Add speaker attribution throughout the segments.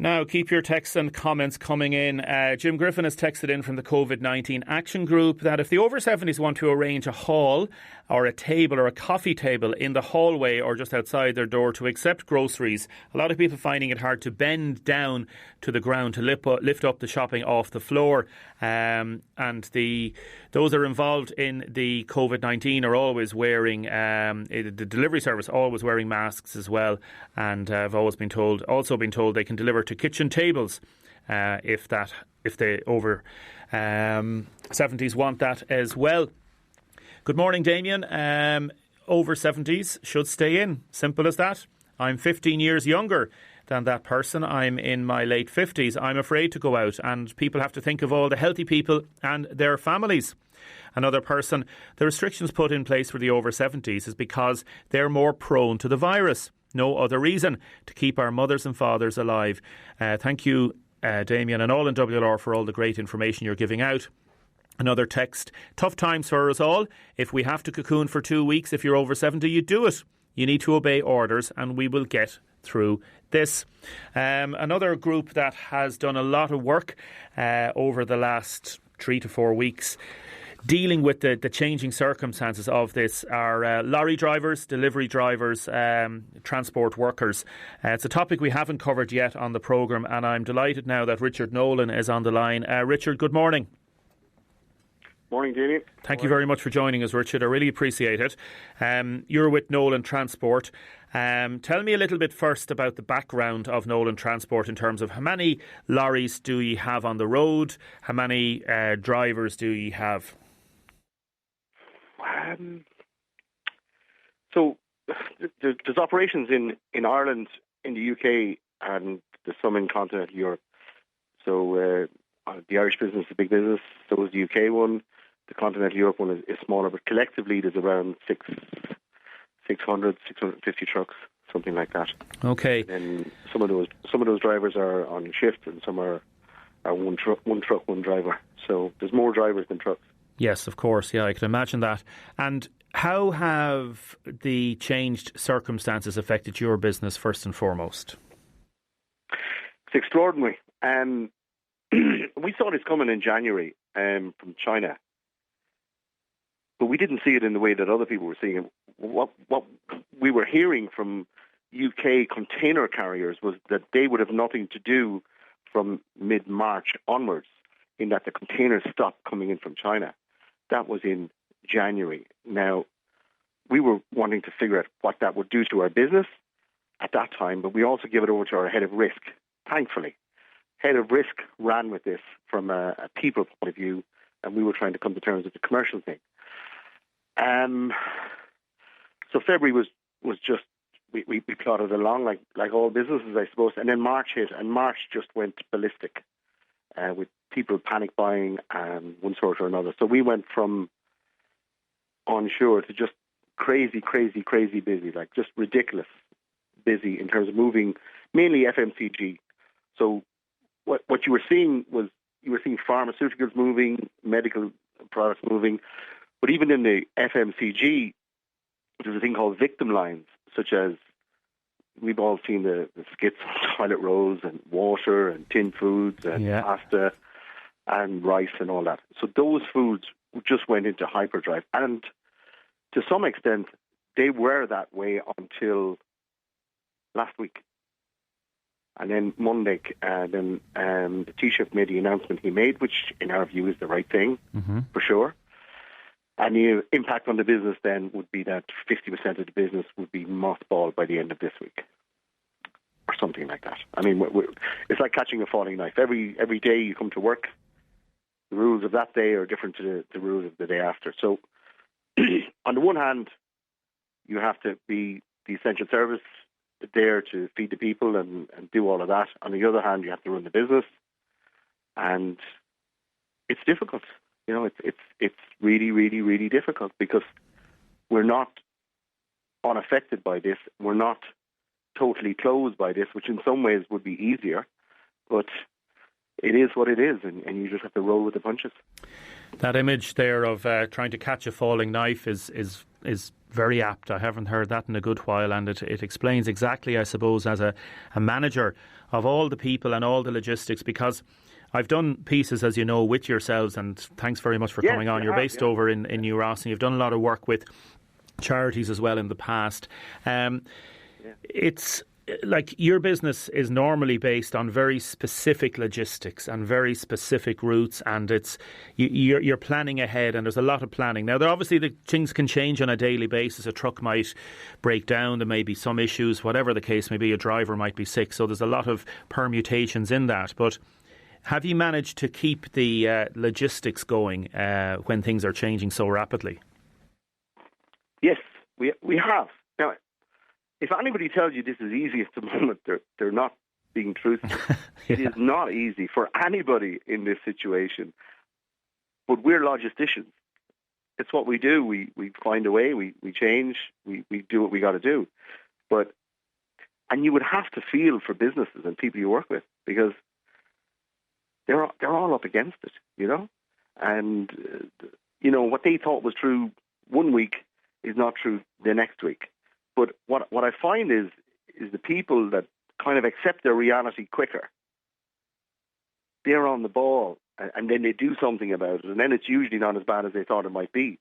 Speaker 1: Now, keep your texts and comments coming in. Jim Griffin has texted in from the COVID-19 Action Group that if the over 70s want to arrange a hall or a table or a coffee table in the hallway or just outside their door to accept groceries, a lot of people finding it hard to bend down to the ground to lift up the shopping off the floor. And those are involved in the COVID-19 are always wearing, the delivery service always wearing masks as well. And I've also been told they can deliver to kitchen tables if they over 70s want that as well. Good morning, Damien. Over 70s should stay in. Simple as that. I'm 15 years younger than that person. I'm in my late 50s. I'm afraid to go out, and people have to think of all the healthy people and their families. Another person, the restrictions put in place for the over 70s is because they're more prone to the virus. No other reason, to keep our mothers and fathers alive. Thank you, Damien, and all in WLR for all the great information you're giving out. Another text, tough times for us all. If we have to cocoon for 2 weeks, if you're over 70, you do it. You need to obey orders and we will get through this. Another group that has done a lot of work over the last 3 to 4 weeks dealing with the changing circumstances of this are lorry drivers, delivery drivers, transport workers. It's a topic we haven't covered yet on the programme, and I'm delighted now that Richard Nolan is on the line. Richard, good morning.
Speaker 2: Morning, Jamie.
Speaker 1: Thank you very much for joining us, Richard. I really appreciate it. You're with Nolan Transport. Tell me a little bit first about the background of Nolan Transport in terms of how many lorries do you have on the road? How many drivers do you have?
Speaker 2: So there's operations in Ireland, in the UK, and there's some in continental Europe. So the Irish business is a big business. So is the UK one. The continental Europe one is smaller, but collectively there's around 600, 650 trucks, something like that.
Speaker 1: Okay.
Speaker 2: And some of those drivers are on shift, and some are one truck, one driver. So there's more drivers than trucks.
Speaker 1: Yes, of course. Yeah, I can imagine that. And how have the changed circumstances affected your business first and foremost?
Speaker 2: It's extraordinary. We saw this coming in January from China, but we didn't see it in the way that other people were seeing it. What we were hearing from UK container carriers was that they would have nothing to do from mid-March onwards, in that the containers stopped coming in from China. That was in January. Now, we were wanting to figure out what that would do to our business at that time, but we also gave it over to our head of risk, thankfully. Head of risk ran with this from a people point of view, and we were trying to come to terms with the commercial thing. So February was just, we plodded along like all businesses, I suppose, and then March hit, and March just went ballistic with people panic buying one sort or another. So we went from onshore to just crazy busy, like just ridiculous busy in terms of moving, mainly FMCG. So what you were seeing was, you were seeing pharmaceuticals moving, medical products moving, but even in the FMCG, there's a thing called victim lines, such as, we've all seen the skits on toilet rolls and water and tin foods and pasta and rice and all that. So those foods just went into hyperdrive. And to some extent, they were that way until last week. And then Monday, the Taoiseach made the announcement he made, which in our view is the right thing, for sure. And the impact on the business then would be that 50% of the business would be mothballed by the end of this week, or something like that. I mean, it's like catching a falling knife. Every day you come to work, the rules of that day are different to the rules of the day after. So on the one hand, you have to be the essential service there to feed the people and do all of that. On the other hand, you have to run the business, and it's difficult. You know, it's really difficult, because we're not unaffected by this. We're not totally closed by this, which in some ways would be easier, but it is what it is, and you just have to roll with the punches.
Speaker 1: That image there of trying to catch a falling knife is is very apt. I haven't heard that in a good while, and it explains exactly, I suppose, as a manager of all the people and all the logistics, because I've done pieces, as you know, with yourselves, and thanks very much for coming on. You're based over in New Ross, and you've done a lot of work with charities as well in the past. It's like your business is normally based on very specific logistics and very specific routes, and you're planning ahead, and there's a lot of planning. Now, obviously the things can change on a daily basis. A truck might break down, there may be some issues, whatever the case may be, a driver might be sick, so there's a lot of permutations in that. But have you managed to keep the logistics going when things are changing so rapidly?
Speaker 2: Yes, we have. Now, if anybody tells you this is easy at the moment, they're not being truthful. It is not easy for anybody in this situation. But we're logisticians. It's what we do. We find a way. We change. We do what we got to do. And you would have to feel for businesses and people you work with, because they're all up against it, you know. And what they thought was true one week is not true the next week. But what I find is the people that kind of accept their reality quicker, they're on the ball, and then they do something about it, and then it's usually not as bad as they thought it might be.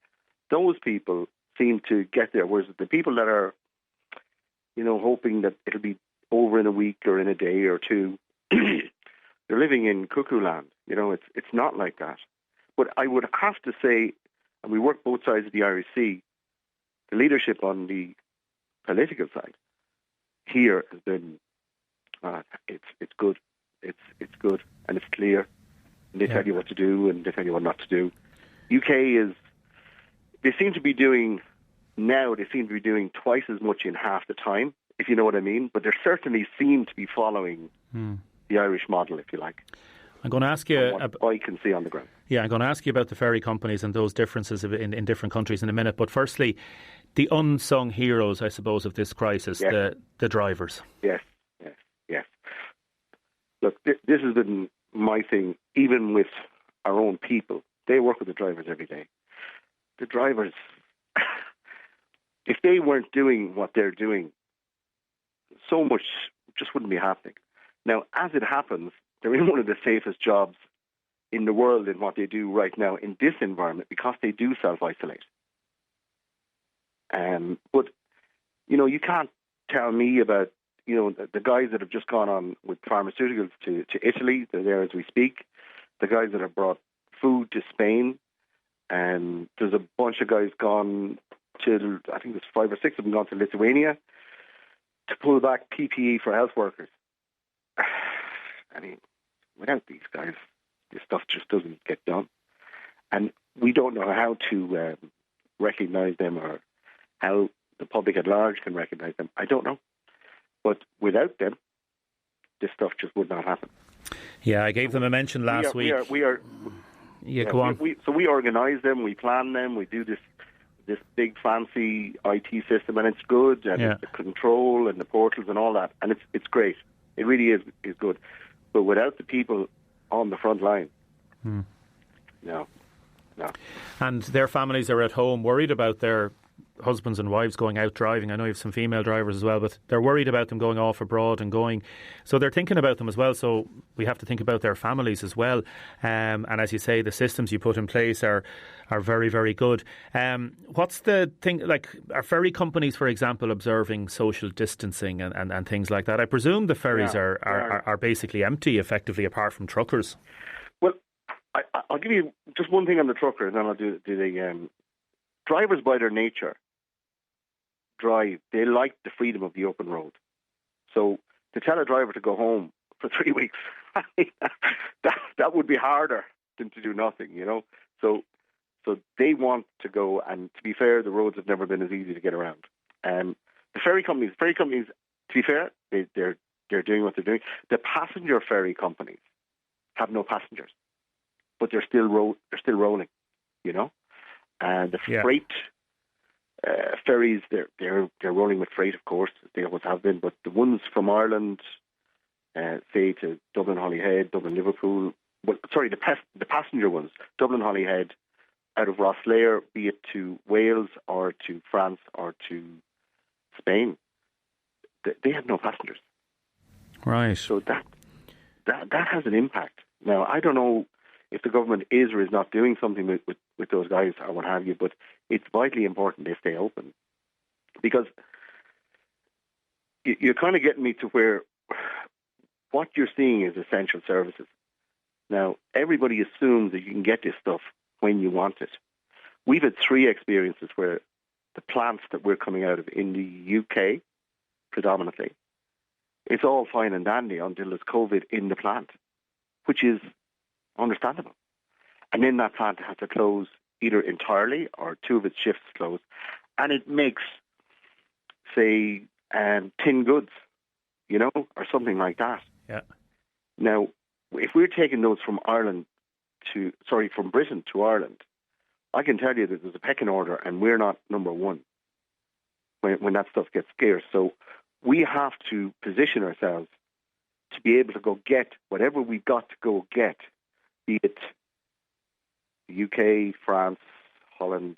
Speaker 2: Those people seem to get there, whereas the people that are, hoping that it'll be over in a week or in a day or two, they're living in cuckoo land. It's not like that. But I would have to say, and we work both sides of the Irish Sea, the leadership on the political side here has been it's good. It's good, and it's clear. And they tell you what to do, and they tell you what not to do. UK they seem to be doing twice as much in half the time, if you know what I mean. But they certainly seem to be following the Irish model, if you like.
Speaker 1: I'm going to ask you
Speaker 2: what I can see on the ground. Yeah,
Speaker 1: I'm going to ask you about the ferry companies and those differences in different countries in a minute. But firstly, the unsung heroes, I suppose, of this crisis, the drivers.
Speaker 2: Yes. Look, this has been my thing, even with our own people. They work with the drivers every day. The drivers, if they weren't doing what they're doing, so much just wouldn't be happening. Now, as it happens, they're in one of the safest jobs in the world in what they do right now in this environment, because they do self-isolate. But, you can't tell me about, the guys that have just gone on with pharmaceuticals to Italy. They're there as we speak. The guys that have brought food to Spain. And there's a bunch of guys gone to, I think there's 5 or 6 of them gone to Lithuania to pull back PPE for health workers. I mean, without these guys, this stuff just doesn't get done. And we don't know how to recognise them, or how the public at large can recognise them. I don't know. But without them, this stuff just would not happen.
Speaker 1: Yeah, I gave them a mention last week. Go on.
Speaker 2: We organise them, we plan them, we do this big fancy IT system, and it's good, and the control and the portals and all that, and it's great. It really is good. But without the people on the front line, no.
Speaker 1: And their families are at home worried about their husbands and wives going out driving. I know you have some female drivers as well, but they're worried about them going off abroad and going. So they're thinking about them as well. So we have to think about their families as well. And as you say, the systems you put in place are very, very good. What's the thing, like, are ferry companies, for example, observing social distancing and things like that? I presume the ferries are basically empty, effectively, apart from truckers.
Speaker 2: Well, I'll give you just one thing on the trucker, and then I'll do the drivers by their nature. They like the freedom of the open road. So to tell a driver to go home for 3 weeks, that would be harder than to do nothing, So they want to go, and to be fair, the roads have never been as easy to get around. The ferry companies, to be fair, they're doing what they're doing. The passenger ferry companies have no passengers, but they're still rolling, And the freight ferries, they're rolling with freight, of course. They always have been. But the ones from Ireland, say to Dublin, Holyhead, Dublin, Liverpool. Well, sorry, the passenger ones, Dublin, Holyhead, out of Rosslare, be it to Wales or to France or to Spain, they had no passengers.
Speaker 1: Right.
Speaker 2: So that has an impact. Now, I don't know if the government is or is not doing something with those guys or what have you, but it's vitally important they stay open. Because you're kind of getting me to where what you're seeing is essential services. Now, everybody assumes that you can get this stuff when you want it. We've had 3 experiences where the plants that we're coming out of in the UK, predominantly, it's all fine and dandy until there's COVID in the plant, which is understandable. And then that plant has to close either entirely or 2 of its shifts close. And it makes, say, tin goods, or something like that.
Speaker 1: Yeah.
Speaker 2: Now, if we're taking those from from Britain to Ireland, I can tell you that there's a pecking order and we're not number one when that stuff gets scarce. So we have to position ourselves to be able to go get whatever we've got to go get, be it the UK, France, Holland.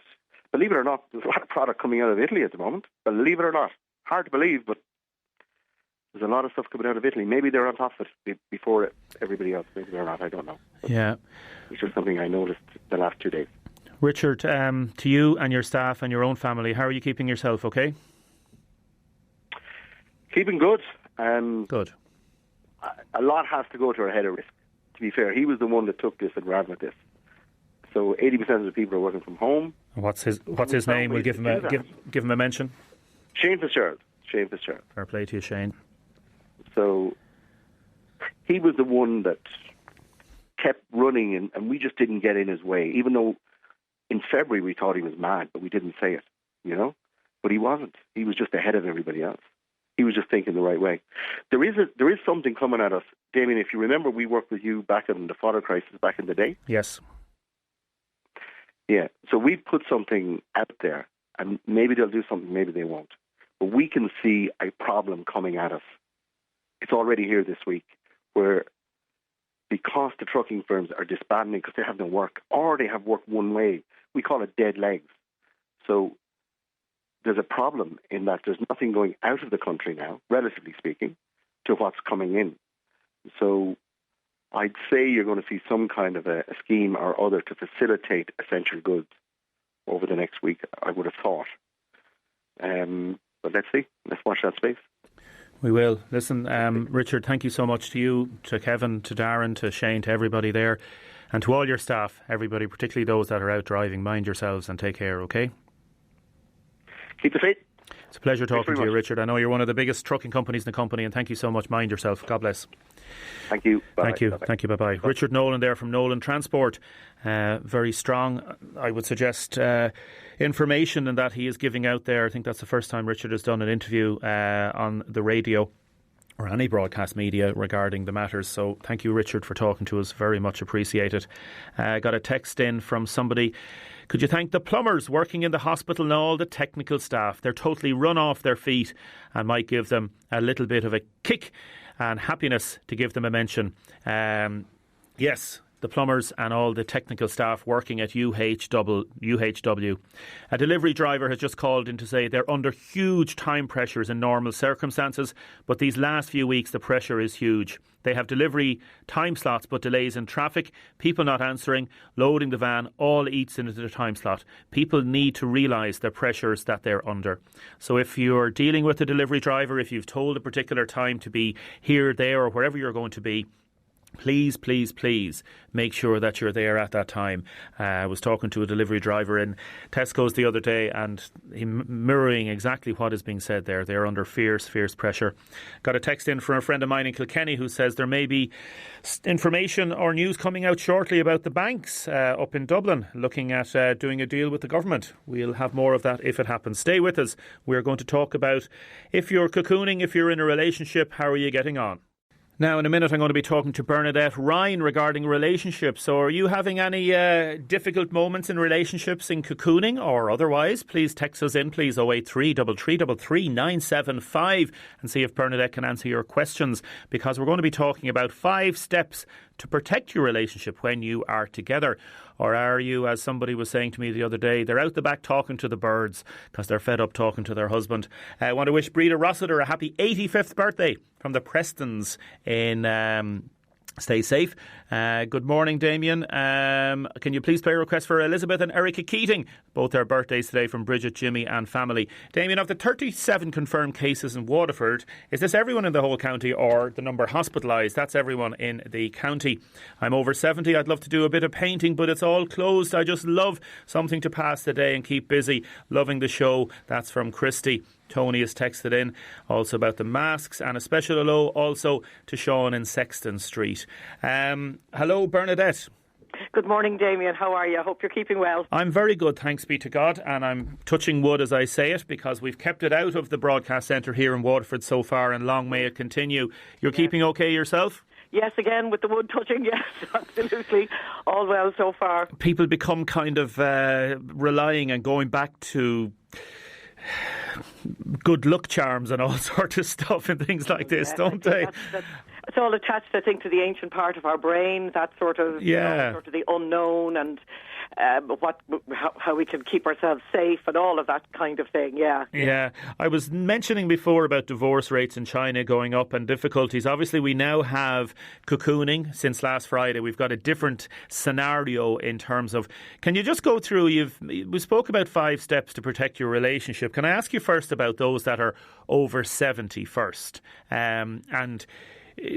Speaker 2: Believe it or not, there's a lot of product coming out of Italy at the moment. Believe it or not. Hard to believe, but there's a lot of stuff coming out of Italy. Maybe they're on top of it before everybody else. Maybe they're not. I don't know. But
Speaker 1: yeah.
Speaker 2: It's just something I noticed the last 2 days.
Speaker 1: Richard, to you and your staff and your own family, how are you keeping yourself okay?
Speaker 2: Keeping good.
Speaker 1: Good.
Speaker 2: A lot has to go to our head of risk, to be fair. He was the one that took this and ran with this. So 80% of the people are working from home.
Speaker 1: What's his name? We'll give him a mention.
Speaker 2: Shane Fitzgerald.
Speaker 1: Fair play to you, Shane.
Speaker 2: So he was the one that kept running, and we just didn't get in his way, even though in February we thought he was mad, but we didn't say it, But he wasn't. He was just ahead of everybody else. He was just thinking the right way. There is something coming at us. Damien, if you remember, we worked with you back in the fodder crisis back in the day.
Speaker 1: Yes.
Speaker 2: Yeah. So we put something out there, and maybe they'll do something, maybe they won't. But we can see a problem coming at us. It's already here this week, where because the trucking firms are disbanding because they have no work, or they have work one way, we call it dead legs. So there's a problem in that there's nothing going out of the country now, relatively speaking, to what's coming in. So I'd say you're going to see some kind of a scheme or other to facilitate essential goods over the next week, I would have thought. But let's see. Let's watch that space.
Speaker 1: We will. Listen, Richard, thank you so much to you, to Kevin, to Darren, to Shane, to everybody there, and to all your staff, everybody, particularly those that are out driving. Mind yourselves and take care, okay?
Speaker 2: Keep the faith.
Speaker 1: It's a pleasure talking to you, Richard. I know you're one of the biggest trucking companies in the company, and thank you so much. Mind yourself. God bless.
Speaker 2: Thank you. Bye.
Speaker 1: Thank you.
Speaker 2: Bye-bye.
Speaker 1: Thank you. Bye-bye. Richard Nolan there from Nolan Transport. Very strong, I would suggest, information in that he is giving out there. I think that's the first time Richard has done an interview on the radio or any broadcast media regarding the matters. So thank you, Richard, for talking to us. Very much appreciated. Got a text in from somebody. Could you thank the plumbers working in the hospital and all the technical staff? They're totally run off their feet and might give them a little bit of a kick and happiness to give them a mention. Yes, the plumbers and all the technical staff working at UHW. A delivery driver has just called in to say they're under huge time pressures in normal circumstances, but these last few weeks the pressure is huge. They have delivery time slots but delays in traffic, people not answering, loading the van, all eats into the time slot. People need to realise the pressures that they're under. So if you're dealing with a delivery driver, if you've told a particular time to be here, there or wherever you're going to be, please, please, please make sure that you're there at that time. I was talking to a delivery driver in Tesco's the other day and he mirroring exactly what is being said there. They're under fierce pressure. Got a text in from a friend of mine in Kilkenny who says there may be information or news coming out shortly about the banks up in Dublin looking at doing a deal with the government. We'll have more of that if it happens. Stay with us. We're going to talk about if you're cocooning, if you're in a relationship, how are you getting on? Now, in a minute, I'm going to be talking to Bernadette Ryan regarding relationships. So are you having any difficult moments in relationships in cocooning or otherwise? Please text us in, please, 083 333 975 and see if Bernadette can answer your questions, because we're going to be talking about 5 steps to protect your relationship when you are together. Or are you, as somebody was saying to me the other day, they're out the back talking to the birds because they're fed up talking to their husband. I want to wish Breda Rossiter a happy 85th birthday from the Prestons in... Stay safe. Good morning, Damien. Can you please play a request for Elizabeth and Erica Keating? Both their birthdays today, from Bridget, Jimmy and family. Damien, of the 37 confirmed cases in Waterford, is this everyone in the whole county or the number hospitalised? That's everyone in the county. I'm over 70. I'd love to do a bit of painting, but it's all closed. I just love something to pass the day and keep busy. Loving the show. That's from Christy. Tony has texted in also about the masks, and a special hello also to Sean in Sexton Street. Hello, Bernadette.
Speaker 3: Good morning, Damien. How are you? I hope you're keeping well.
Speaker 1: I'm very good, thanks be to God, and I'm touching wood as I say it, because we've kept it out of the broadcast centre here in Waterford so far, and long may it continue. You're keeping okay yourself?
Speaker 3: Yes, again, with the wood touching, yes, absolutely. All well so far. People
Speaker 1: become kind of relying and going back to good luck charms and all sorts of stuff and things like this, don't they?
Speaker 3: It's all attached, I think, to the ancient part of our brain, that sort of, sort of the unknown, and how we can keep ourselves safe and all of that kind of thing, Yeah,
Speaker 1: I was mentioning before about divorce rates in China going up and difficulties. Obviously, we now have cocooning since last Friday. We've got a different scenario in terms of... Can you just go through... We spoke about 5 steps to protect your relationship. Can I ask you first about those that are over 70 first? And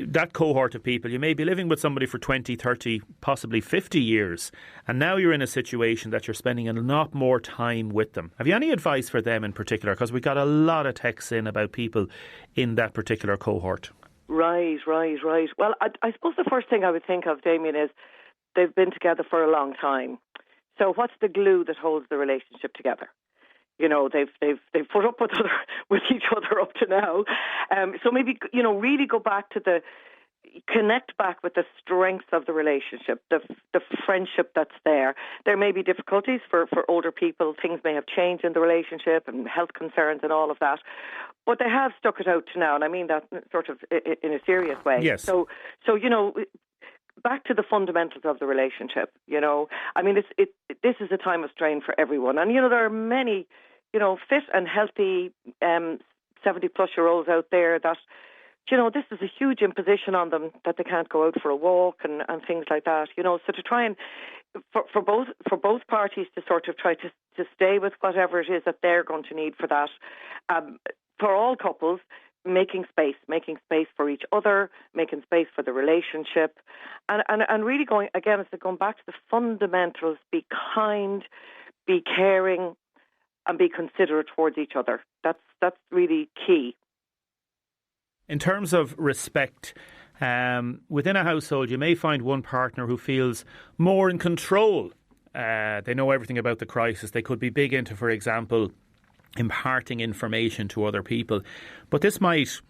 Speaker 1: that cohort of people, you may be living with somebody for 20, 30, possibly 50 years, and now you're in a situation that you're spending a lot more time with them. Have you any advice for them in particular? Because we got a lot of texts in about people in that particular cohort.
Speaker 3: Right. Well, I suppose the first thing I would think of, Damien, is they've been together for a long time. So what's the glue that holds the relationship together? You know, they've put up with each other up to now. So maybe, really go back to connect back with the strengths of the relationship, the friendship that's there. There may be difficulties for older people. Things may have changed in the relationship and health concerns and all of that. But they have stuck it out to now, and I mean that sort of in a serious way.
Speaker 1: Yes.
Speaker 3: So back to the fundamentals of the relationship, I mean, this is a time of strain for everyone. And, there are many, fit and healthy 70-plus-year-olds out there that, this is a huge imposition on them that they can't go out for a walk and things like that, So to try and, for both parties to sort of try to stay with whatever it is that they're going to need for that, for all couples, making space for each other, making space for the relationship, and really going back to the fundamentals: be kind, be caring, and be considerate towards each other. That's really key.
Speaker 1: In terms of respect, within a household, you may find one partner who feels more in control. They know everything about the crisis. They could be big into, for example, imparting information to other people. But this might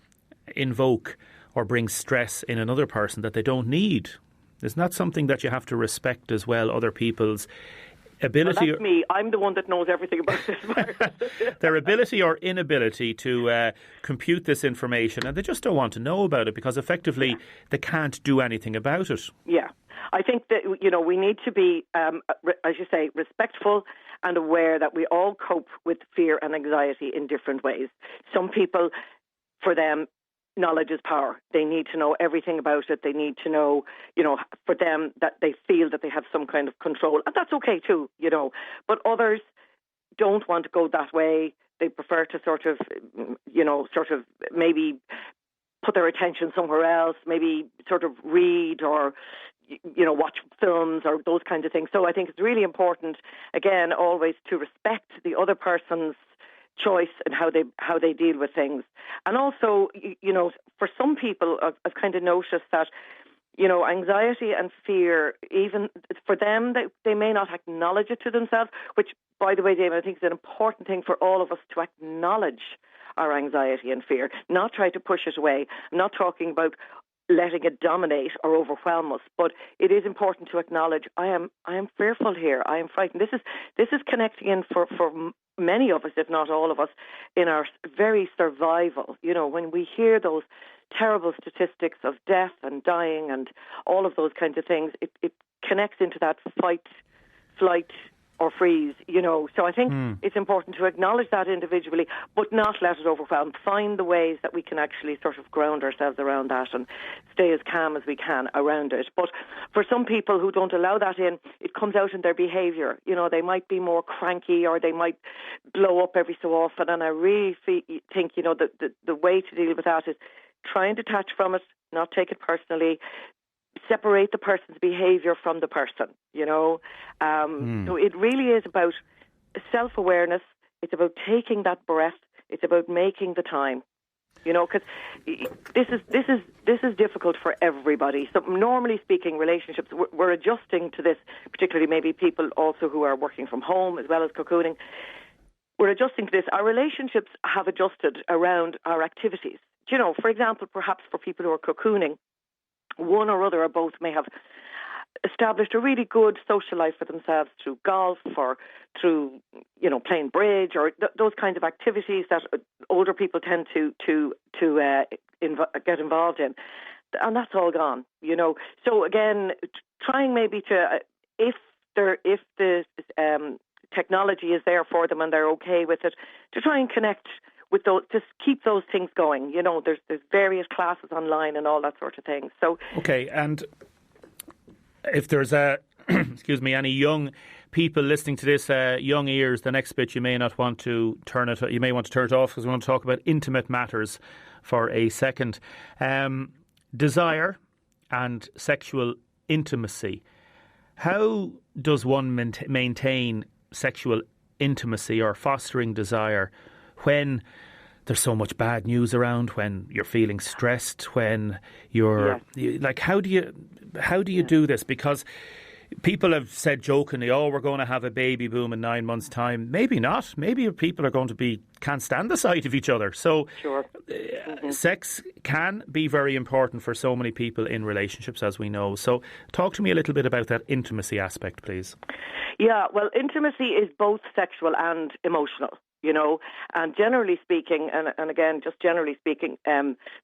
Speaker 1: invoke or bring stress in another person that they don't need. Isn't that something that you have to respect as well, other people's ability?
Speaker 3: Well, that's me. I'm the one that knows everything about this virus.
Speaker 1: Their ability or inability to compute this information, and they just don't want to know about it because effectively they can't do anything about it.
Speaker 3: Yeah. I think that, we need to be, as you say, respectful and aware that we all cope with fear and anxiety in different ways. Some people, for them, knowledge is power. They need to know everything about it. They need to know, for them, that they feel that they have some kind of control. And that's okay too, But others don't want to go that way. They prefer to sort of maybe put their attention somewhere else, maybe sort of read or watch films or those kinds of things. So I think it's really important, again, always to respect the other person's choice and how they deal with things. And also, for some people, I've kind of noticed that, anxiety and fear, even for them, they may not acknowledge it to themselves, which, by the way, David, I think is an important thing for all of us to acknowledge our anxiety and fear, not try to push it away. I'm not talking about letting it dominate or overwhelm us. But it is important to acknowledge I am fearful here. I am frightened. This is connecting in for many of us, if not all of us, in our very survival. You know, when we hear those terrible statistics of death and dying and all of those kinds of things, it connects into that fight, flight, or freeze, you know. So I think it's important to acknowledge that individually, but not let it overwhelm. Find the ways that we can actually sort of ground ourselves around that and stay as calm as we can around it. But for some people who don't allow that in, it comes out in their behaviour. You know, they might be more cranky or they might blow up every so often. And I really think, you know, the way to deal with that is try and detach from it, not take it personally, separate the person's behaviour from the person, you know. So it really is about self-awareness. It's about taking that breath. It's about making the time, you know, because this is difficult for everybody. So normally speaking, relationships, we're adjusting to this, particularly maybe people also who are working from home as well as cocooning. We're adjusting to this. Our relationships have adjusted around our activities. You know, for example, perhaps for people who are cocooning, one or other or both may have established a really good social life for themselves through golf or through, you know, playing bridge or those kinds of activities that older people tend to get involved in. And that's all gone, you know. So again, trying maybe to, if the technology is there for them and they're okay with it, to try and connect with those, just keep those things going. You know, there's various classes online and all that sort of thing. So
Speaker 1: okay, and if there's excuse me, any young people listening to this, young ears, the next bit you may not want to turn it. You may want to turn it off because we want to talk about intimate matters for a second. Desire and sexual intimacy. How does one maintain sexual intimacy or fostering desire when there's so much bad news around, when you're feeling stressed, when you're like, how do you do this? Because people have said jokingly, oh, we're going to have a baby boom in 9 months' time. Maybe not. Maybe people are going to can't stand the sight of each other. So sex can be very important for so many people in relationships, as we know. So talk to me a little bit about that intimacy aspect, please.
Speaker 3: Yeah, well, intimacy is both sexual and emotional. You know, and generally speaking, and again, just generally speaking,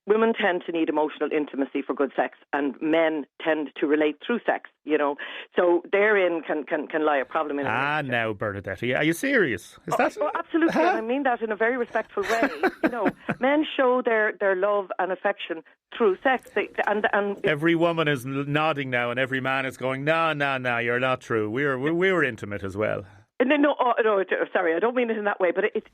Speaker 3: women tend to need emotional intimacy for good sex, and men tend to relate through sex. You know, so therein can lie a problem in a relationship.
Speaker 1: Now, Bernadette, are you serious? Is that?
Speaker 3: Oh, absolutely, and I mean that in a very respectful way. You know, men show their love and affection through sex, and
Speaker 1: every woman is nodding now, and every man is going, no, you're not true. We were intimate as well.
Speaker 3: No, sorry, I don't mean it in that way, but it's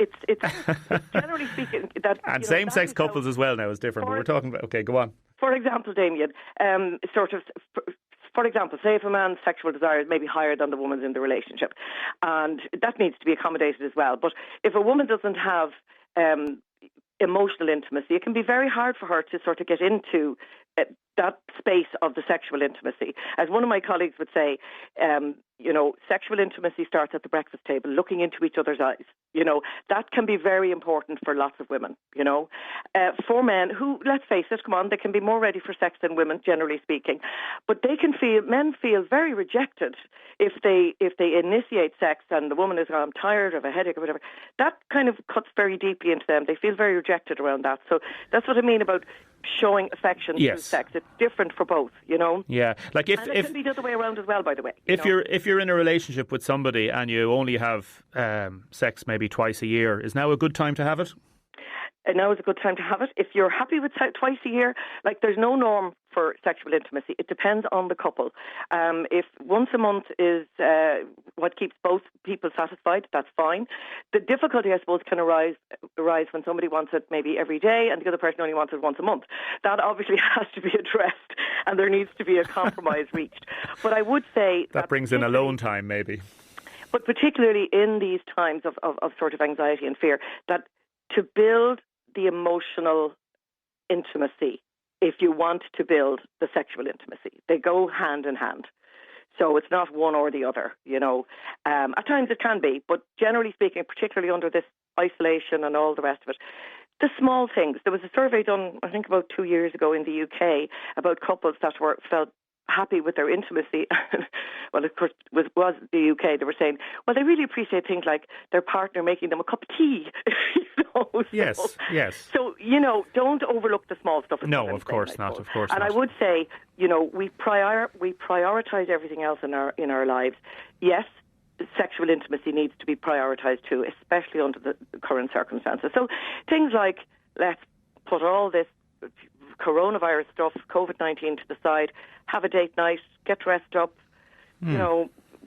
Speaker 3: generally speaking that.
Speaker 1: And same-sex couples as well now is different. But we're talking about. Okay, go on.
Speaker 3: For example, Damien, for example, say if a man's sexual desire is maybe higher than the woman's in the relationship, and that needs to be accommodated as well. But if a woman doesn't have emotional intimacy, it can be very hard for her to sort of get into that space of the sexual intimacy. As one of my colleagues would say, you know, sexual intimacy starts at the breakfast table, looking into each other's eyes. You know, that can be very important for lots of women, you know. For men who, let's face it, come on, they can be more ready for sex than women, generally speaking. But men feel very rejected if they initiate sex and the woman is, I'm tired, or have a headache or whatever. That kind of cuts very deeply into them. They feel very rejected around that. So that's what I mean about showing affection through sex. It's different for both, you know.
Speaker 1: Yeah, like if
Speaker 3: it can be the other way around as well, by the way.
Speaker 1: If you're in a relationship with somebody and you only have sex maybe twice a year, is now a good time to have it?
Speaker 3: And now is a good time to have it. If you're happy with twice a year, like there's no norm for sexual intimacy. It depends on the couple. If once a month is what keeps both people satisfied, that's fine. The difficulty, I suppose, can arise when somebody wants it maybe every day and the other person only wants it once a month. That obviously has to be addressed and there needs to be a compromise reached. But I would say
Speaker 1: that brings in alone time maybe.
Speaker 3: But particularly in these times of sort of anxiety and fear, that to build the emotional intimacy, if you want to build the sexual intimacy, they go hand in hand. So it's not one or the other, you know. At times it can be, but generally speaking, particularly under this isolation and all the rest of it, the small things. There was a survey done, I think, about 2 years ago in the UK about couples that felt happy with their intimacy. Well, of course, was the UK. They were saying, well, they really appreciate things like their partner making them a cup of tea.
Speaker 1: Yes.
Speaker 3: So, don't overlook the small stuff.
Speaker 1: No, of course not.
Speaker 3: And I would say, we prioritise everything else in our lives. Yes, sexual intimacy needs to be prioritised too, especially under the current circumstances. So things like, let's put all this coronavirus stuff, COVID-19 to the side, have a date night, get dressed up,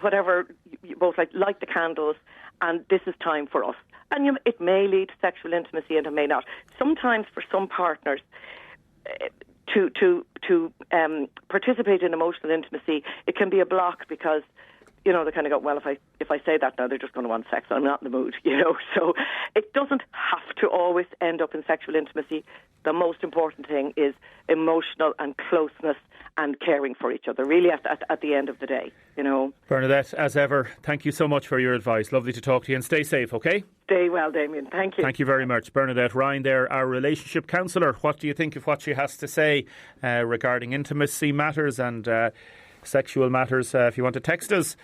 Speaker 3: whatever, you both light the candles, and this is time for us. And it may lead to sexual intimacy and it may not. Sometimes for some partners, to participate in emotional intimacy, it can be a block because they kind of go, well, if I say that now, they're just going to want sex. I'm not in the mood, So it doesn't have to always end up in sexual intimacy. The most important thing is emotional and closeness and caring for each other, really, at the end of the day,
Speaker 1: Bernadette, as ever, thank you so much for your advice. Lovely to talk to you, and stay safe, OK?
Speaker 3: Stay well, Damien. Thank you.
Speaker 1: Thank you very much. Bernadette Ryan there, our relationship counsellor. What do you think of what she has to say regarding intimacy matters and sexual matters? If you want to text us,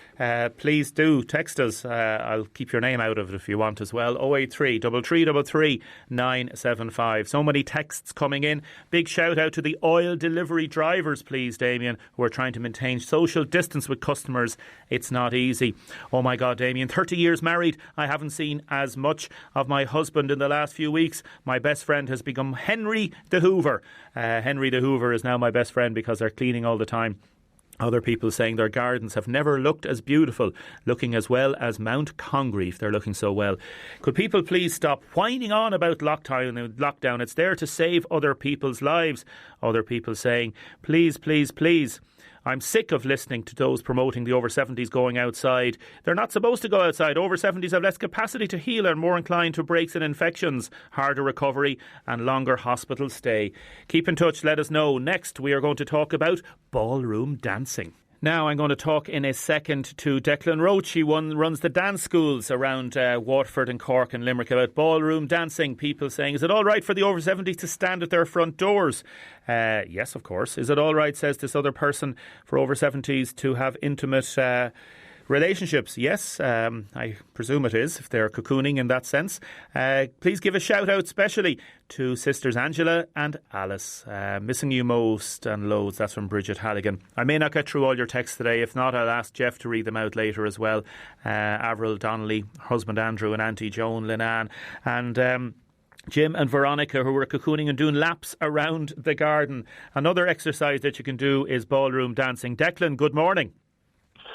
Speaker 1: please do text us. I'll keep your name out of it if you want as well. 083 333 975. So many texts coming in. Big shout out to the oil delivery drivers, please, Damien, who are trying to maintain social distance with customers. It's not easy. Oh my God, Damien, 30 years married. I haven't seen as much of my husband in the last few weeks. My best friend has become Henry the Hoover. Henry the Hoover is now my best friend because they're cleaning all the time. Other people saying their gardens have never looked as beautiful, looking as well as Mount Congreve. They're looking so well. Could people please stop whining on about lockdown? It's there to save other people's lives. Other people saying, please, please, please. I'm sick of listening to those promoting the over 70s going outside. They're not supposed to go outside. Over 70s have less capacity to heal and more inclined to breaks and infections, harder recovery and longer hospital stay. Keep in touch, let us know. Next, we are going to talk about ballroom dancing. Now I'm going to talk in a second to Declan Roach. He runs the dance schools around Waterford and Cork and Limerick about ballroom dancing. People saying, is it all right for the over 70s to stand at their front doors? Yes, of course. Is it all right, says this other person, for over 70s to have intimate relationships? Yes, I presume it is, if they're cocooning in that sense. Please give a shout out especially to sisters Angela and Alice. Missing you most and loads. That's from Bridget Halligan. I may not get through all your texts today. If not, I'll ask Jeff to read them out later as well. Avril Donnelly, husband Andrew and Auntie Joan Linan, and Jim and Veronica, who were cocooning and doing laps around the garden. Another exercise that you can do is ballroom dancing. Declan, good morning.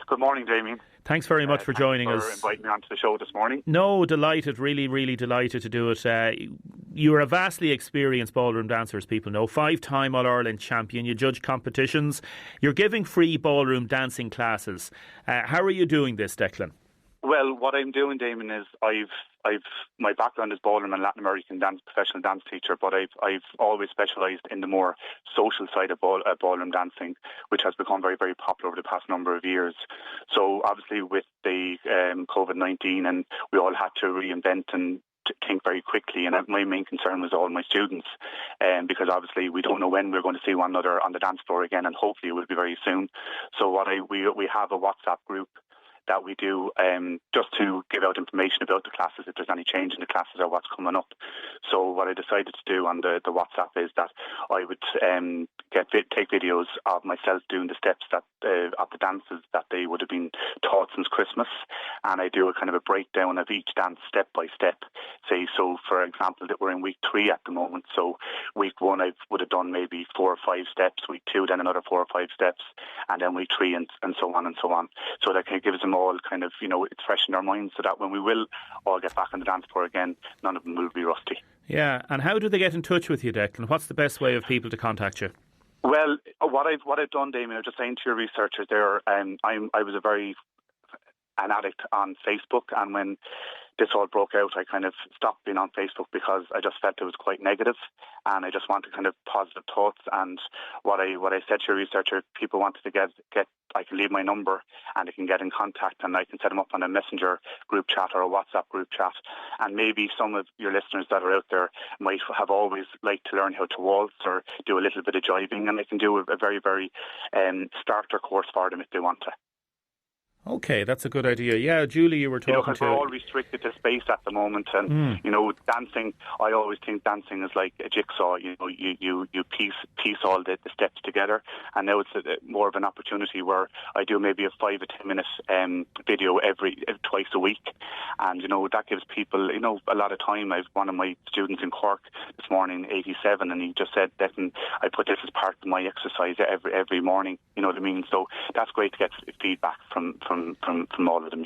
Speaker 4: Good morning, Damien.
Speaker 1: Thanks very much for joining us.
Speaker 4: Thanks for inviting me onto the show this morning.
Speaker 1: No, delighted, really, really delighted to do it. You're a vastly experienced ballroom dancer, as people know. 5-time All-Ireland champion. You judge competitions. You're giving free ballroom dancing classes. How are you doing this, Declan?
Speaker 4: Well, what I'm doing, Damien, is I've my background is ballroom and Latin American dance, professional dance teacher, but I've always specialised in the more social side of ballroom dancing, which has become very, very popular over the past number of years. So obviously with the COVID-19, and we all had to reinvent and think very quickly, and my main concern was all my students, because obviously we don't know when we're going to see one another on the dance floor again, and hopefully it will be very soon. So we have a WhatsApp group that we do just to give out information about the classes, if there's any change in the classes or what's coming up. So what I decided to do on the WhatsApp is that I would take videos of myself doing the steps that of the dances that they would have been taught since Christmas, and I do a kind of a breakdown of each dance step by step. Say, so for example, that we're in week 3 at the moment. So week 1 I would have done maybe 4 or 5 steps, week 2 then another 4 or 5 steps, and then week 3 and so on and so on. So that kind of gives them all kind of, it's fresh in their minds, so that when we will all get back on the dance floor again, none of them will be rusty.
Speaker 1: Yeah, and how do they get in touch with you, Declan? What's the best way of people to contact you?
Speaker 4: Well, what I've done, Damien, I'm just saying to your researchers there, I was a very an addict on Facebook, and when this all broke out, I kind of stopped being on Facebook because I just felt it was quite negative, and I just wanted kind of positive thoughts. And what I said to a researcher, people wanted to get I can leave my number and they can get in contact, and I can set them up on a Messenger group chat or a WhatsApp group chat. And maybe some of your listeners that are out there might have always liked to learn how to waltz or do a little bit of jiving, and they can do a very, very starter course for them if they want to.
Speaker 1: Okay, that's a good idea. Yeah, Julie, you were talking
Speaker 4: because we're all restricted to space at the moment, and dancing. I always think dancing is like a jigsaw. You piece all the steps together, and now it's more of an opportunity where I do maybe a 5 or 10 minute video twice a week, and that gives people a lot of time. I've one of my students in Cork this morning, 87, and he just said that I put this as part of my exercise every morning. You know what I mean? So that's great to get feedback from all of them,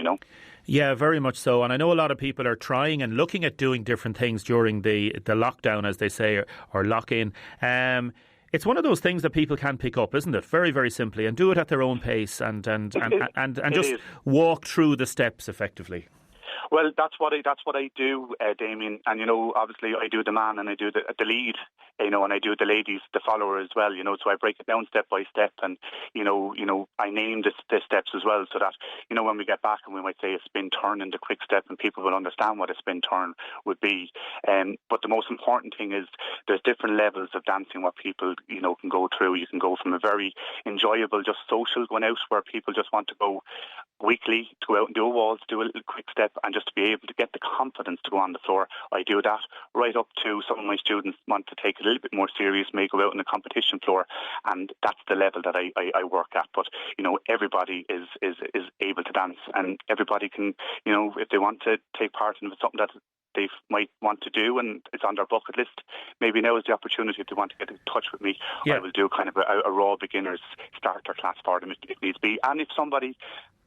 Speaker 1: Yeah, very much so. And I know a lot of people are trying and looking at doing different things during the lockdown, as they say, or lock-in. It's one of those things that people can pick up, isn't it? Very, very simply, and do it at their own pace and just walk through the steps effectively.
Speaker 4: Well, that's what I do, Damien. And obviously, I do the man and I do the lead, and I do the ladies, the follower as well. So I break it down step by step, and I name the steps as well, so that when we get back and we might say a spin turn and the quick step, and people will understand what a spin turn would be. But the most important thing is there's different levels of dancing what people can go through. You can go from a very enjoyable, just social going out, where people just want to go weekly to go out and do a waltz, do a little quick step, and just to be able to get the confidence to go on the floor. I do that right up to some of my students want to take it a little bit more serious, may go out on the competition floor, and that's the level that I work at. But everybody is able to dance, and everybody can if they want to take part in something that they might want to do and it's on their bucket list, maybe now is the opportunity if they want to get in touch with me. I will do kind of a raw beginners starter class for them if needs be. And if somebody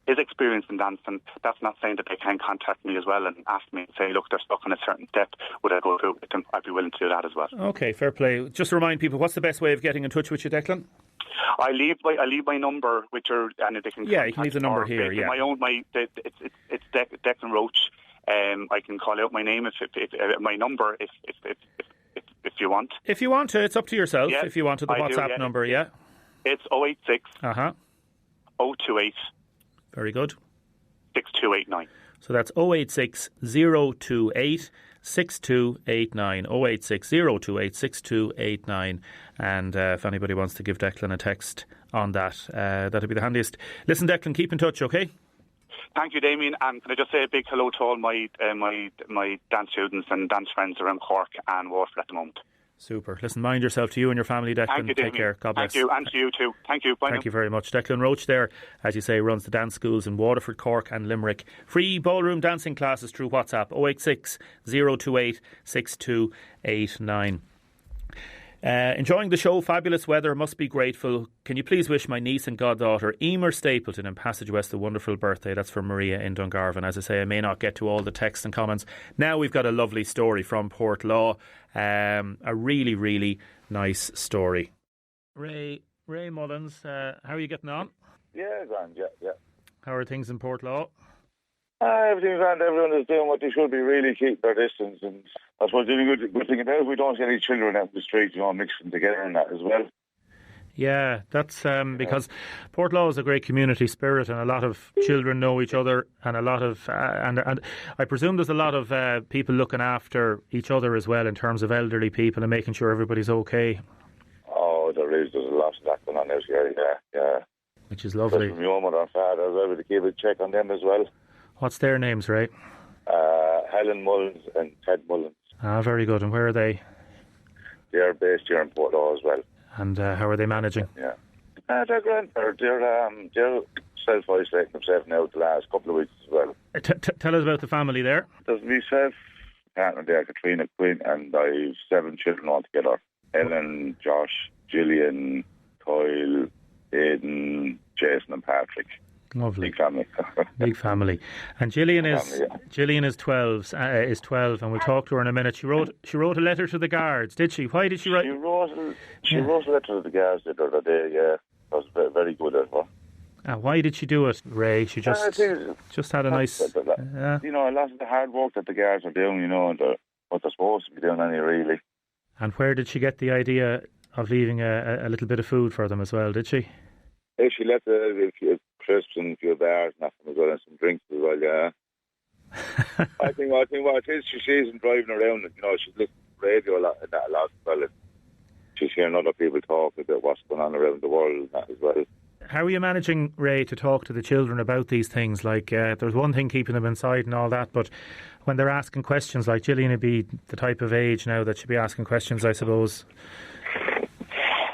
Speaker 4: is experienced in dancing, that's not saying that they can contact me as well and ask me and say, look, they're stuck on a certain step, would I go through it with them? I'd be willing to do that as well.
Speaker 1: Okay, fair play. Just to remind people, what's the best way of getting in touch with you, Declan?
Speaker 4: I leave my number, which are, and they can
Speaker 1: you can leave the number here. Yeah,
Speaker 4: it's Declan Roach. I can call out my name if my number if you want.
Speaker 1: If you want to, it's up to yourself. If you want to, the WhatsApp number,
Speaker 4: it's 086 028.
Speaker 1: Very good.
Speaker 4: 6289.
Speaker 1: So that's 086 028 6289. 086 028 6289. And if anybody wants to give Declan a text on that, that'd be the handiest. Listen, Declan, keep in touch, okay?
Speaker 4: Thank you, Damien, and can I just say a big hello to all my dance students and dance friends around Cork and Waterford at the moment.
Speaker 1: Super. Listen, mind yourself, to you and your family, Declan.
Speaker 4: Thank you, Damien.
Speaker 1: Take care. God bless.
Speaker 4: Thank you, and to you too. Thank you. Bye.
Speaker 1: Thank you very much. Declan Roach there, as you say, runs the dance schools in Waterford, Cork and Limerick. Free ballroom dancing classes through WhatsApp 086 028 6289. Enjoying the show, fabulous weather, must be grateful. Can you please wish my niece and goddaughter Emer Stapleton in Passage West a wonderful birthday? That's from Maria in Dungarvan. As I say, I may not get to all the texts and comments. Now we've got a lovely story from Portlaw, a really, really nice story. Ray Mullins, how are you getting on?
Speaker 5: Yeah, grand, yeah.
Speaker 1: How are things in Portlaw?
Speaker 5: Everything's grand. Everyone is doing what they should be, really keep their distance, and that's what's doing a good thing about it. We don't see any children out in the street, mixing together and that as well.
Speaker 1: Yeah, that's because Portlaw is a great community spirit, and a lot of children know each other, and a lot of and I presume there's a lot of people looking after each other as well in terms of elderly people and making sure everybody's okay.
Speaker 5: Oh, there's a lot of that going on out here, yeah.
Speaker 1: Which is lovely.
Speaker 5: From your mother and father as well, to keep a check on them as well.
Speaker 1: What's their names, Ray?
Speaker 5: Helen Mullins and Ted Mullins.
Speaker 1: Ah, very good. And where are they?
Speaker 5: They're based here in Portlaw as well.
Speaker 1: And how are they managing?
Speaker 5: Yeah. They're grand. They're self-isolating themselves now the last couple of weeks as well.
Speaker 1: Tell us about the family there.
Speaker 5: There's myself, partner there, Katrina Quinn, and I've 7 children altogether. Ellen, Josh, Gillian, Kyle, Aidan, Jason and Patrick.
Speaker 1: Lovely.
Speaker 5: Big family.
Speaker 1: Big family. And Gillian is 12, and we'll talk to her in a minute. She wrote a letter to the guards, did she? Why did she write?
Speaker 5: She wrote a letter to the guards the other day, yeah. That was very, very good of her.
Speaker 1: Why did she do it, Ray? She just had a nice...
Speaker 5: You know, a lot of the hard work that the guards are doing, you know, and what they're supposed to be doing really.
Speaker 1: And where did she get the idea of leaving a little bit of food for them as well, did she?
Speaker 5: Yeah, she left a few crisps and a few bars and that as well, and some drinks as well, yeah. I think what it is, she sees them driving around, and, you know, she's listening to the radio a lot as well, and she's hearing other people talk about what's going on around the world and that as well.
Speaker 1: How are you managing, Ray, to talk to the children about these things? Like, there's one thing keeping them inside and all that, but when they're asking questions, like Gillian would be the type of age now that she'd be asking questions, I suppose.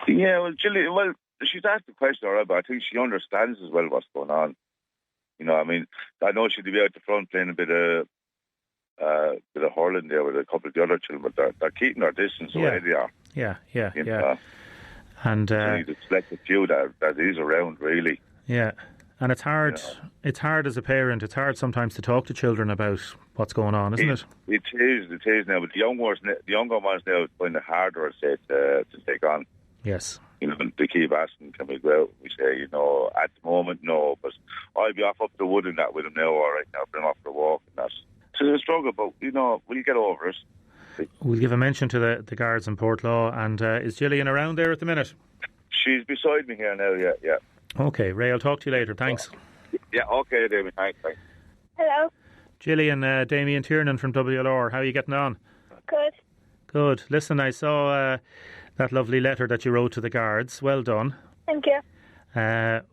Speaker 5: Yeah, well, Gillian, she's asked the question already, but I think she understands as well what's going on. You know, I mean, I know she'd be out the front playing a bit of hurling there with a couple of the other children, but they're keeping their distance away. They are.
Speaker 1: Yeah. And
Speaker 5: you need to select a few that is around, really.
Speaker 1: Yeah, and it's hard.
Speaker 5: You know.
Speaker 1: It's hard as a parent. It's hard sometimes to talk to children about what's going on, isn't it?
Speaker 5: It is now. But the younger ones now find it harder, to take on.
Speaker 1: Yes.
Speaker 5: You know, they keep asking, can we go out? We say, you know, at the moment, no. But I'll be off up the wood and that with them now, all right, now, bring them off for a walk and that. It's a struggle, but, you know, we'll get over it.
Speaker 1: We'll give a mention to the guards in Portlaw. And is Gillian around there at the minute?
Speaker 5: She's beside me here now, yeah.
Speaker 1: Okay, Ray, I'll talk to you later. Thanks.
Speaker 5: Yeah, okay, Damien, thanks.
Speaker 3: Hello.
Speaker 1: Gillian, Damien Tiernan from WLR. How are you getting on?
Speaker 3: Good.
Speaker 1: Listen, I saw that lovely letter that you wrote to the guards. Well done.
Speaker 6: Thank you.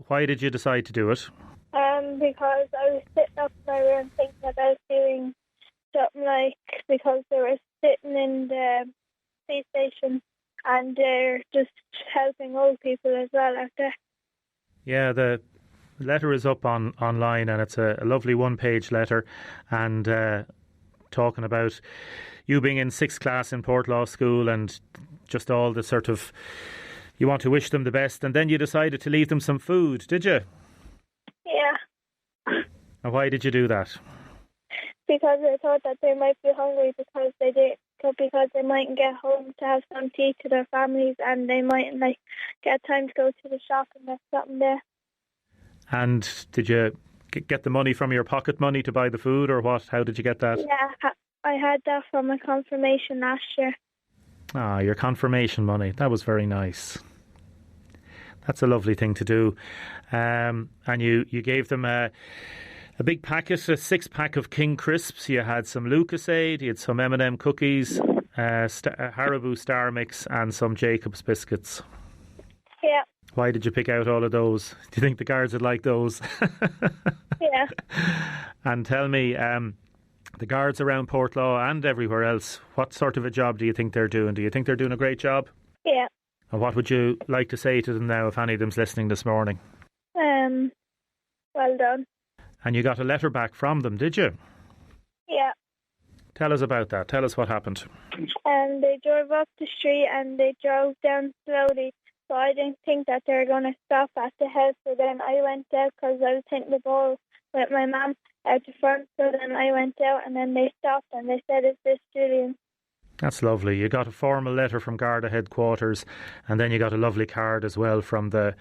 Speaker 1: Why did you decide to do it?
Speaker 6: Because I was sitting up in my room thinking about doing something like, because they were sitting in the police station and they're just helping old people as well out there.
Speaker 1: Yeah, the letter is up online and it's a lovely one-page letter and talking about you being in 6th class in Portlaw School and just all the sort of, you want to wish them the best, and then you decided to leave them some food, did you?
Speaker 6: Yeah.
Speaker 1: And why did you do that?
Speaker 6: Because I thought that they might be hungry because they mightn't get home to have some tea to their families, and they mightn't get time to go to the shop and there's something there.
Speaker 1: And did you get the money from your pocket money to buy the food, or what? How did you get that?
Speaker 6: Yeah, I had that from my confirmation last year.
Speaker 1: Ah, your confirmation money. That was very nice. That's a lovely thing to do. And you gave them a big packet, a 6-pack of King Crisps. You had some Lucasade, you had some M&M cookies, a Haribo Star Mix and some Jacob's biscuits.
Speaker 6: Yeah.
Speaker 1: Why did you pick out all of those? Do you think the guards would like those?
Speaker 6: Yeah.
Speaker 1: And tell me, the guards around Portlaw and everywhere else, what sort of a job do you think they're doing? Do you think they're doing a great job?
Speaker 6: Yeah.
Speaker 1: And what would you like to say to them now if any of them's listening this morning?
Speaker 6: Well done.
Speaker 1: And you got a letter back from them, did you?
Speaker 6: Yeah.
Speaker 1: Tell us about that. Tell us what happened.
Speaker 6: They drove up the street and they drove down slowly. So I didn't think that they were going to stop at the house. So then I went out because I was hitting the ball with my mum out the front. So then I went out and then they stopped and they said, "Is this Julian?"
Speaker 1: That's lovely. You got a formal letter from Garda headquarters and then you got a lovely card as well from the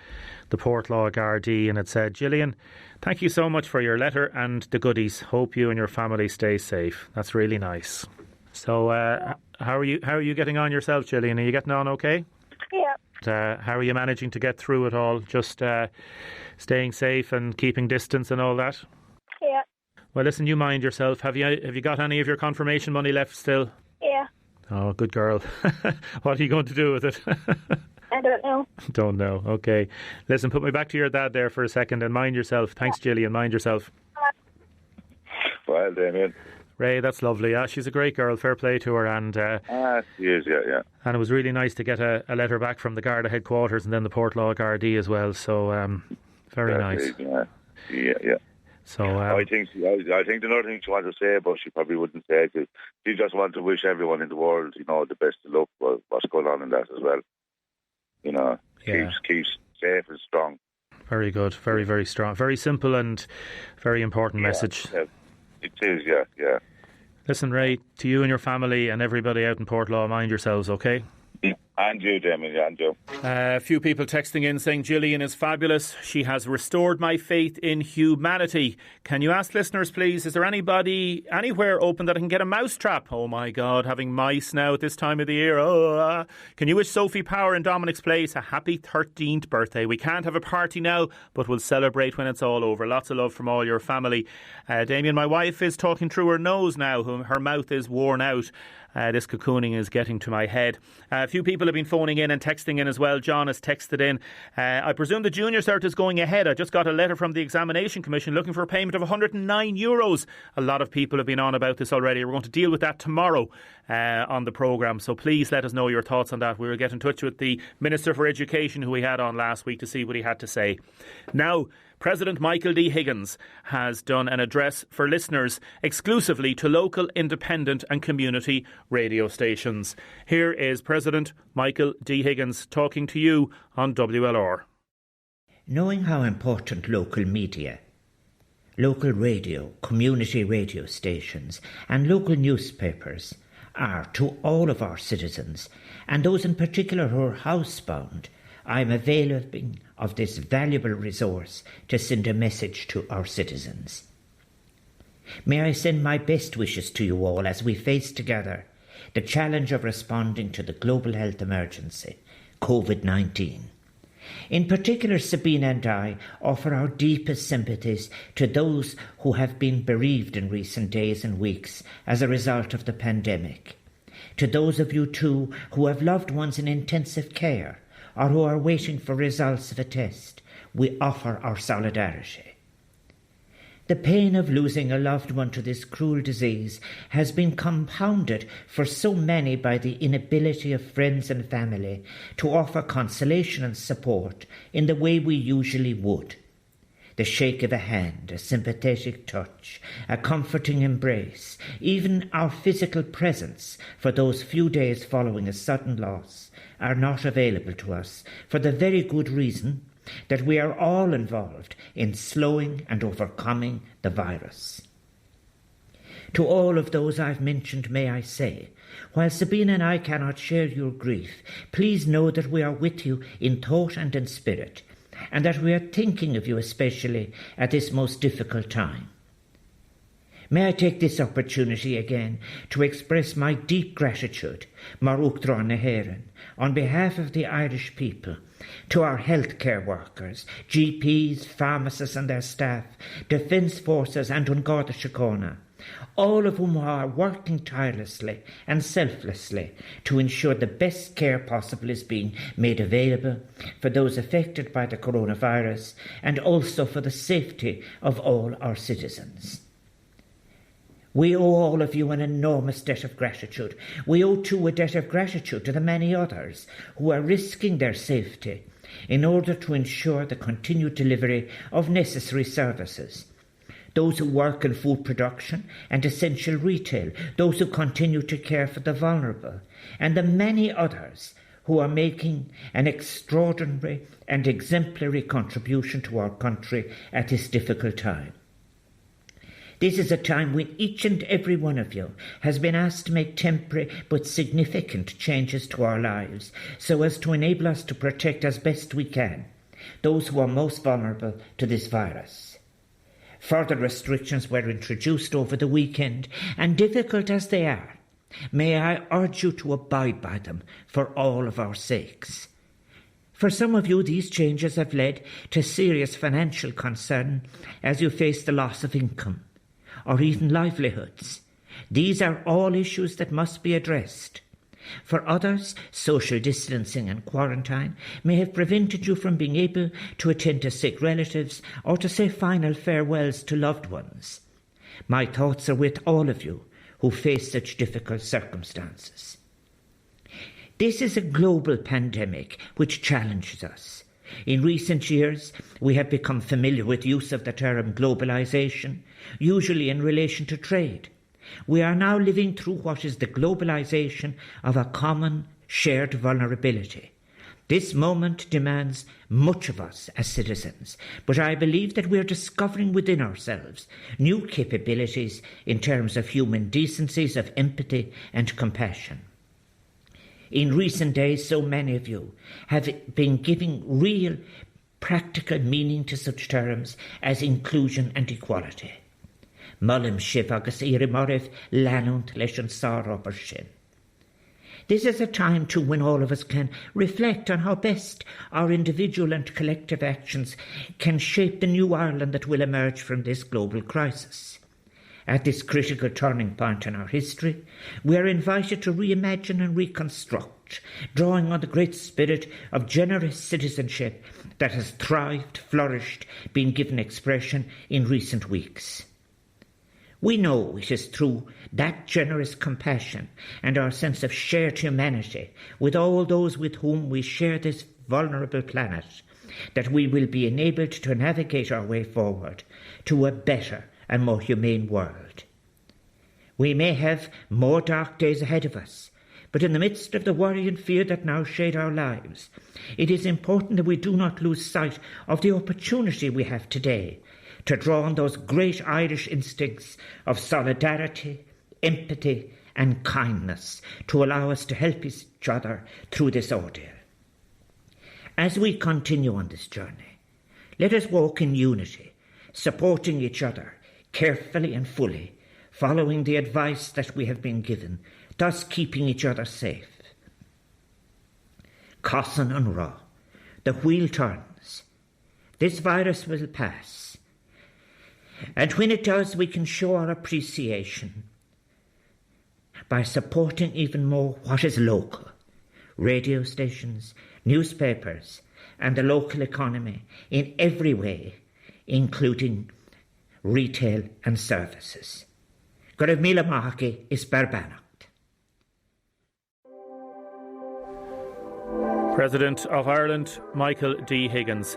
Speaker 1: Portlaw Gardaí, and it said, "Gillian, thank you so much for your letter and the goodies. Hope you and your family stay safe." That's really nice. So how are you getting on yourself, Gillian? Are you getting on okay?
Speaker 6: Yeah.
Speaker 1: How are you managing to get through it all? Just staying safe and keeping distance and all that?
Speaker 6: Yeah.
Speaker 1: Well, listen, you mind yourself. Have you got any of your confirmation money left still?
Speaker 6: Yeah.
Speaker 1: Oh, good girl. What are you going to do with it?
Speaker 6: I don't know.
Speaker 1: Don't know. Okay. Listen, put me back to your dad there for a second and mind yourself. Thanks, Gillian. Mind yourself.
Speaker 5: Well, Damien.
Speaker 1: Ray, that's lovely. She's a great girl. Fair play to her. And
Speaker 5: she is, yeah.
Speaker 1: And it was really nice to get a letter back from the Garda headquarters and then the Portlaw Gardaí as well. So very nice.
Speaker 5: Yeah.
Speaker 1: So
Speaker 5: I think another thing she wanted to say, but she probably wouldn't say it. She just wanted to wish everyone in the world, you know, the best of luck with what's going on in that as well. You know, keeps safe and strong.
Speaker 1: Very good. Very, very strong. Very simple and very important message.
Speaker 5: Yeah. It is, yeah.
Speaker 1: Listen, Ray, to you and your family and everybody out in Portlaw, mind yourselves, okay?
Speaker 5: And you, Damien, and you.
Speaker 1: A few people texting in saying Gillian is fabulous. She has restored my faith in humanity. Can you ask listeners, please, is there anybody anywhere open that I can get a mousetrap? Oh my God, having mice now at this time of the year. Can you wish Sophie Power in Dominic's Place a happy 13th birthday? We can't have a party now, but we'll celebrate when it's all over. Lots of love from all your family. Damien, my wife is talking through her nose now. Her mouth is worn out. This cocooning is getting to my head. A few people have been phoning in and texting in as well. John has texted in. I presume the junior cert is going ahead. I just got a letter from the Examination Commission looking for a payment of €109. A lot of people have been on about this already. We're going to deal with that tomorrow on the programme. So please let us know your thoughts on that. We will get in touch with the Minister for Education who we had on last week to see what he had to say. Now, President Michael D Higgins has done an address for listeners exclusively to local, independent and community radio stations. Here is President Michael D Higgins talking to you on WLR.
Speaker 7: Knowing how important local media, local radio, community radio stations and local newspapers are to all of our citizens, and those in particular who are housebound, I am availing of this valuable resource to send a message to our citizens. May I send my best wishes to you all as we face together the challenge of responding to the global health emergency, COVID-19. In particular, Sabina and I offer our deepest sympathies to those who have been bereaved in recent days and weeks as a result of the pandemic. To those of you too who have loved ones in intensive care or who are waiting for results of a test, we offer our solidarity. The pain of losing a loved one to this cruel disease has been compounded for so many by the inability of friends and family to offer consolation and support in the way we usually would. The shake of a hand, a sympathetic touch, a comforting embrace, even our physical presence for those few days following a sudden loss are not available to us for the very good reason that we are all involved in slowing and overcoming the virus. To all of those I've mentioned, may I say, while Sabina and I cannot share your grief, please know that we are with you in thought and in spirit, and that we are thinking of you especially at this most difficult time. May I take this opportunity again to express my deep gratitude, Maruk Dronaheran, on behalf of the Irish people, to our healthcare workers, GPs, pharmacists and their staff, Defence Forces and An Garda Síochána, all of whom are working tirelessly and selflessly to ensure the best care possible is being made available for those affected by the coronavirus and also for the safety of all our citizens. We owe all of you an enormous debt of gratitude. We owe too a debt of gratitude to the many others who are risking their safety in order to ensure the continued delivery of necessary services. Those who work in food production and essential retail, those who continue to care for the vulnerable, and the many others who are making an extraordinary and exemplary contribution to our country at this difficult time. This is a time when each and every one of you has been asked to make temporary but significant changes to our lives so as to enable us to protect as best we can those who are most vulnerable to this virus. Further restrictions were introduced over the weekend, and difficult as they are, may I urge you to abide by them for all of our sakes. For some of you, these changes have led to serious financial concern as you face the loss of income or even livelihoods. These are all issues that must be addressed. For others, social distancing and quarantine may have prevented you from being able to attend to sick relatives or to say final farewells to loved ones. My thoughts are with all of you who face such difficult circumstances. This is a global pandemic which challenges us. In recent years, we have become familiar with use of the term globalization, usually in relation to trade. We are now living through what is the globalization of a common, shared vulnerability. This moment demands much of us as citizens, but I believe that we are discovering within ourselves new capabilities in terms of human decencies, of empathy and compassion. In recent days, so many of you have been giving real, practical meaning to such terms as inclusion and equality. Mullim sibh agus irimorif lanunt leis an sárópar sin. This is a time too when all of us can reflect on how best our individual and collective actions can shape the new Ireland that will emerge from this global crisis. At this critical turning point in our history, we are invited to reimagine and reconstruct, drawing on the great spirit of generous citizenship that has thrived, flourished, been given expression in recent weeks. We know it is through that generous compassion and our sense of shared humanity with all those with whom we share this vulnerable planet that we will be enabled to navigate our way forward to a better and more humane world. We may have more dark days ahead of us, but in the midst of the worry and fear that now shade our lives, it is important that we do not lose sight of the opportunity we have today to draw on those great Irish instincts of solidarity, empathy and kindness to allow us to help each other through this ordeal. As we continue on this journey, let us walk in unity, supporting each other carefully and fully, following the advice that we have been given, thus keeping each other safe. Cossan and Ra, the wheel turns. This virus will pass. And when it does, we can show our appreciation by supporting even more what is local, radio stations, newspapers, and the local economy in every way, including retail and services. Go raibh míle maith is berbanacht.
Speaker 1: President of Ireland, Michael D Higgins.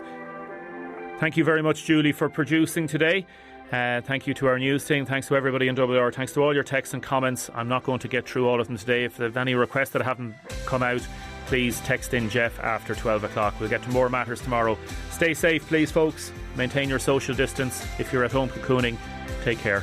Speaker 1: Thank you very much, Julie, for producing today. Thank you to our news team. Thanks to everybody in WR. Thanks to all your texts and comments. I'm not going to get through all of them today. If there's any requests that haven't come out, please text in Jeff after 12 o'clock. We'll get to more matters tomorrow. Stay safe, please, folks. Maintain your social distance. If you're at home cocooning, take care.